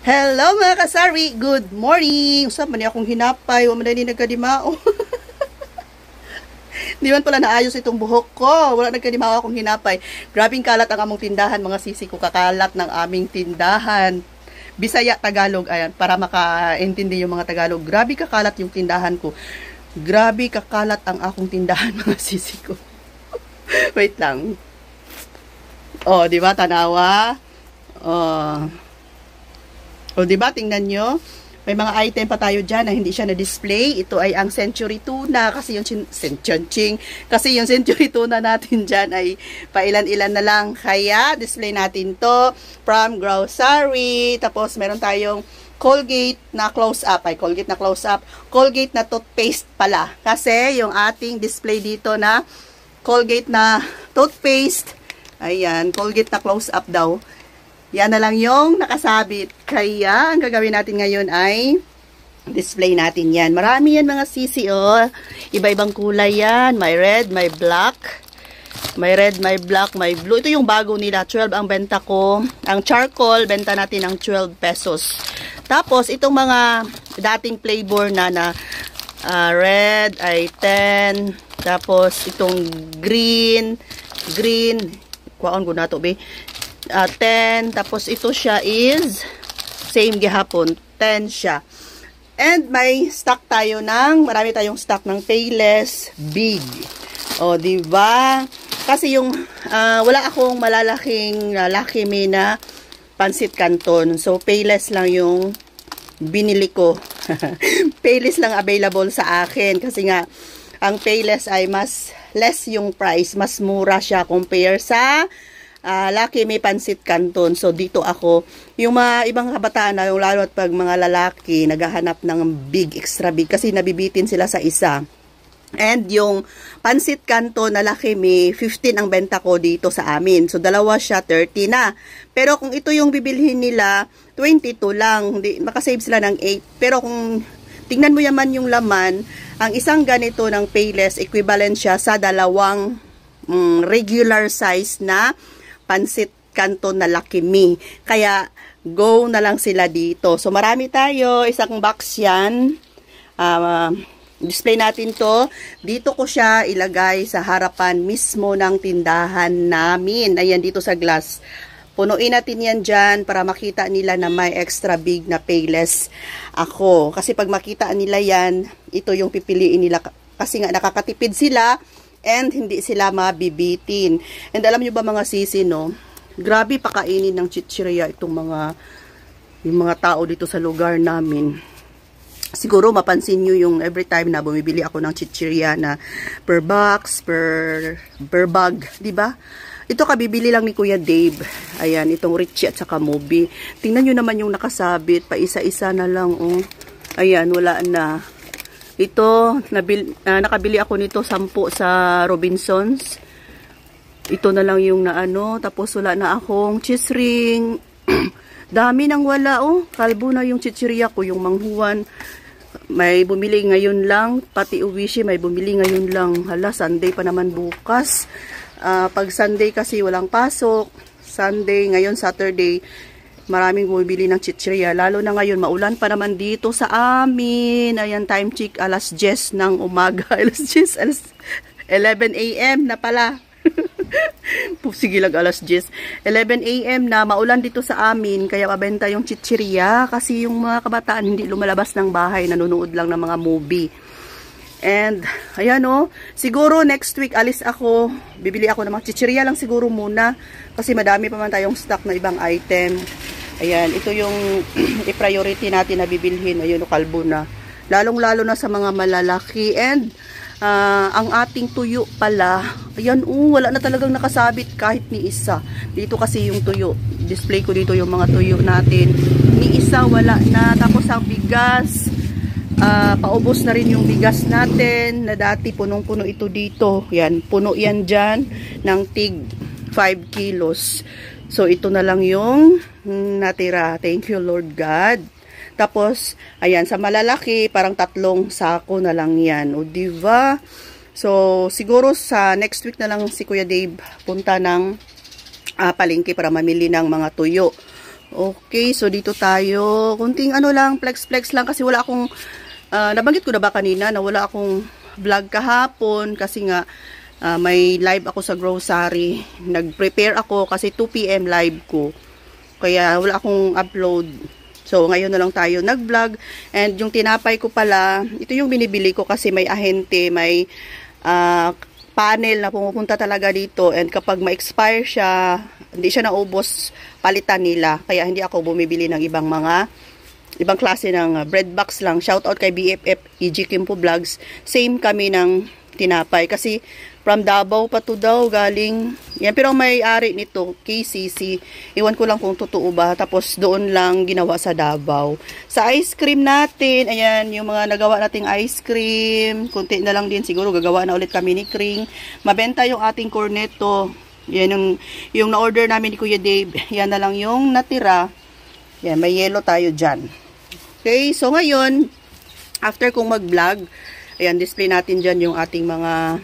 Hello mga kasari, good morning. Usap man akong hinapay, wala man din nagkadimao. Di man pala naayos itong buhok ko. Wala nagkadimao akong hinapay. Grabing kalat ang among tindahan, mga sisi ko, kakalat ng aming tindahan. Bisaya, Tagalog, ayan, para makaintindi yung mga Tagalog. Grabe kakalat yung tindahan ko. Grabe kakalat ang akong tindahan, mga sisi ko. Wait lang. Oh, di ba, tanawa? O, diba? Tingnan nyo. May mga item pa tayo dyan na hindi siya na-display. Ito ay ang Century Tuna. Kasi yung Century Tuna natin dyan ay pailan-ilan na lang. Kaya, display natin to from grocery. Tapos, meron tayong Colgate na close-up. Colgate na close-up. Colgate na toothpaste pala. Kasi, yung ating display dito na Colgate na toothpaste. Ayan, Colgate na close-up daw. Yan na lang yung nakasabit. Kaya, ang gagawin natin ngayon ay display natin yan. Marami yan mga sisi, oh. Iba-ibang kulay yan. May red, may black. May red, may black, may blue. Ito yung bago nila. 12 ang benta ko. Ang charcoal, benta natin ng 12 pesos. Tapos, itong mga dating flavor na red ay 10. Tapos, itong green, kuhaan ko na to, be. 10, tapos ito siya is same gihapon, 10 siya. And may stock tayo marami tayong stock ng Payless Big. O, diba? Kasi yung wala akong malalaking Lucky Me na pansit canton. So, Payless lang yung binili ko. Payless lang available sa akin. Kasi nga, ang Payless ay mas less yung price. Mas mura siya compare sa Lucky Me Pansit Canton. So, dito ako, yung mga ibang kabataan na, yung lalo at pag mga lalaki, naghahanap ng big, extra big, kasi nabibitin sila sa isa. And yung Pansit Canton na Lucky Me, 15 ang benta ko dito sa amin. So, dalawa siya, 30 na. Pero kung ito yung bibilhin nila, 22 lang. Makasave sila ng 8. Pero kung tingnan mo yaman yung laman, ang isang ganito ng Payless, equivalent siya sa dalawang regular size na Pansit Canton na Lucky Me. Kaya, go na lang sila dito. So, marami tayo. Isang box yan. Display natin to. Dito ko siya ilagay sa harapan mismo ng tindahan namin. Ayan, dito sa glass. Punuin natin yan dyan para makita nila na may extra big na Payless ako. Kasi pag makita nila yan, ito yung pipiliin nila. Kasi nga, nakakatipid sila. And hindi sila mabibitin. And alam nyo ba mga sisi, no? Grabe pakainin ng chichirya yung mga tao dito sa lugar namin. Siguro mapansin nyo yung every time na bumibili ako ng chichirya na per box, per bag, di ba? Ito kabibili lang ni Kuya Dave. Ayan, itong Richie at saka Moby. Tingnan nyo naman yung nakasabit. Pa isa-isa na lang, oh. Ayan, wala na. Ito, nakabili ako nito 10 sa Robinsons. Ito na lang yung tapos wala na akong cheese ring. Dami nang wala, oh. Kalbo na yung chichirya ko, yung manghuan. May bumili ngayon lang, pati uwishi may bumili ngayon lang. Hala, Sunday pa naman bukas. Pag Sunday kasi walang pasok. Sunday, ngayon Saturday, maraming bumibili ng chichirya. Lalo na ngayon, maulan pa naman dito sa amin. Ayan, time check, alas 10 ng umaga. Alas 11 a.m. na pala. Sige lang, alas 10. 11 a.m. na, maulan dito sa amin. Kaya mabenta yung chichirya. Kasi yung mga kabataan hindi lumalabas ng bahay. Nanonood lang ng mga movie. And, ayan o. Siguro next week, alis ako. Bibili ako ng mga chichirya lang siguro muna. Kasi madami pa man tayong stock na ibang item. Ayan, ito yung i-priority natin na bibilhin. Ayun, kalbo na. Lalong-lalo na sa mga malalaki. And, ang ating tuyo pala, ayan, wala na talagang nakasabit kahit ni isa. Dito kasi yung tuyo. Display ko dito yung mga tuyo natin. Ni isa, wala na. Tapos ang bigas, paubos na rin yung bigas natin na dati punong-puno ito dito. Yan, puno yan dyan ng tig 5 kilos. So, ito na lang yung natira. Thank you, Lord God. Tapos, ayan, sa malalaki, parang 3 sako na lang yan. O, diba? So, siguro sa next week na lang si Kuya Dave punta ng palengke para mamili ng mga tuyo. Okay, so dito tayo. Kunting ano lang, flex-flex lang kasi wala akong, nabanggit ko na ba kanina na wala akong vlog kahapon kasi nga may live ako sa grocery. Nag-prepare ako kasi 2 PM live ko. Kaya wala akong upload. So ngayon na lang tayo nag-vlog. And yung tinapay ko pala, ito yung binibili ko kasi may ahente, may panel na pumupunta talaga dito. And kapag ma-expire siya, hindi siya naubos, palitan nila. Kaya hindi ako bumibili ng ibang klase ng bread box lang. Shout out kay BFF EG Kimpo Vlogs. Same kami ng tinapay. Kasi from Davao pa to daw galing. Yan, pero may-ari nito, KCC. Iwan ko lang kung totoo ba. Tapos doon lang ginawa sa Davao. Sa ice cream natin, ayan, yung mga nagawa nating ice cream. Kunti na lang din siguro, gagawa na ulit kami ni Kring. Mabenta yung ating cornetto. Yan yung na-order namin ni Kuya Dave. Yan na lang yung natira. Yan, may yellow tayo dyan. Okay, so ngayon, after kong mag-vlog, ayan, display natin dyan yung ating mga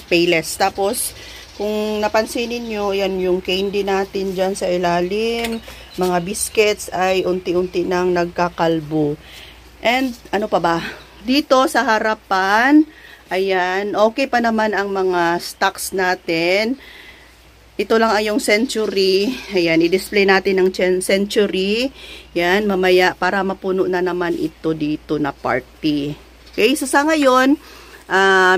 payless. Tapos, kung napansinin nyo, yan yung candy natin dyan sa ilalim. Mga biscuits ay unti-unti nang nagkakalbo. And, ano pa ba? Dito sa harapan, ayan, okay pa naman ang mga stocks natin. Ito lang ay yung Century. Ayan, i-display natin ng Century. Yan, mamaya para mapuno na naman ito dito na party. Okay, so sa ngayon,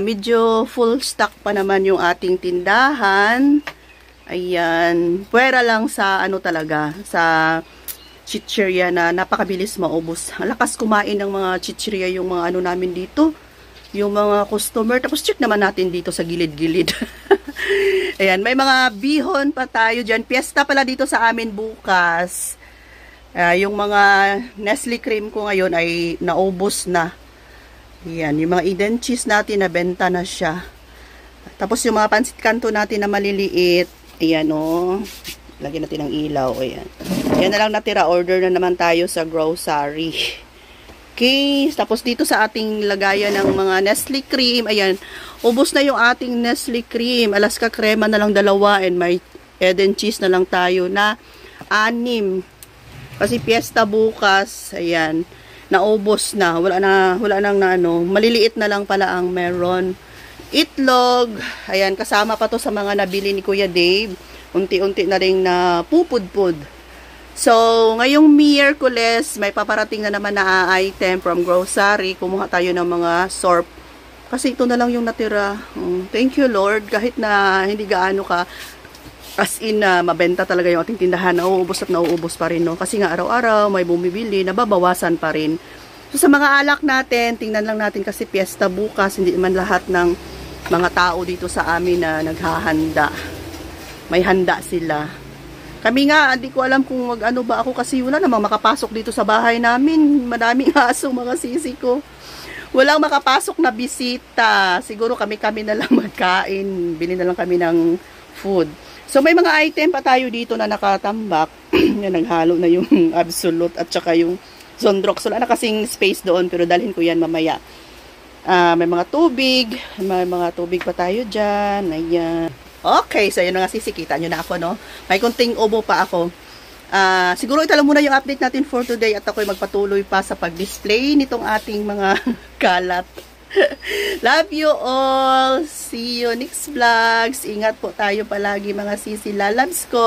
medyo full stock pa naman yung ating tindahan. Ayan, pwera lang sa ano talaga, sa chichirya na napakabilis maubos. Ang lakas kumain ng mga chichirya yung mga ano namin dito. Yung mga customer. Tapos check naman natin dito sa gilid-gilid. Ayan, may mga bihon pa tayo dyan. Fiesta pala dito sa amin bukas. Yung mga Nestle cream ko ngayon ay naubos na. Ayan, yung mga Eden cheese natin nabenta na siya. Tapos yung mga pansit kanto natin na maliliit. Ayan o. Lagyan natin ng ilaw. Ayan. Ayan na lang natira. Order na naman tayo sa grocery. Okay, tapos dito sa ating lagayan ng mga Nestle cream, ayan, ubos na yung ating Nestle cream. Alaska crema na lang 2 and may Eden cheese na lang tayo na 6. Kasi fiesta bukas, ayan, naubos na. Wala nang na ano, maliliit na lang pala ang meron. Itlog, ayan, kasama pa to sa mga nabili ni Kuya Dave. Unti-unti na rin na pupudpud. So, ngayong Miyerkules, may paparating na naman na item from grocery. Kumuha tayo ng mga sorb. Kasi ito na lang yung natira. Thank you, Lord. Kahit na hindi gaano ka, as in, mabenta talaga yung ating tindahan. Nauubos at nauubos pa rin, no? Kasi nga araw-araw may bumibili, nababawasan pa rin. So, sa mga alak natin, tingnan lang natin kasi piyesta bukas. Hindi man lahat ng mga tao dito sa amin na naghahanda. May handa sila. Kami nga, hindi ko alam kung mag-ano ba ako kasi wala namang makapasok dito sa bahay namin. Madaming aso mga sisi ko. Walang makapasok na bisita. Siguro kami na lang magkain. Bili na lang kami ng food. So may mga item pa tayo dito na nakatambak. Yan, naghalo na yung Absolute at saka yung Zondrox. Wala na kasing space doon pero dalhin ko yan mamaya. May mga tubig. May mga tubig pa tayo dyan. Ayan. Okay, so yun nga sisikita nyo na ako, no? May kunting ubo pa ako. Siguro ito lang muna yung update natin for today at ako'y magpatuloy pa sa pag-display nitong ating mga kalat. Love you all! See you next vlogs! Ingat po tayo palagi mga sisi lalabs ko!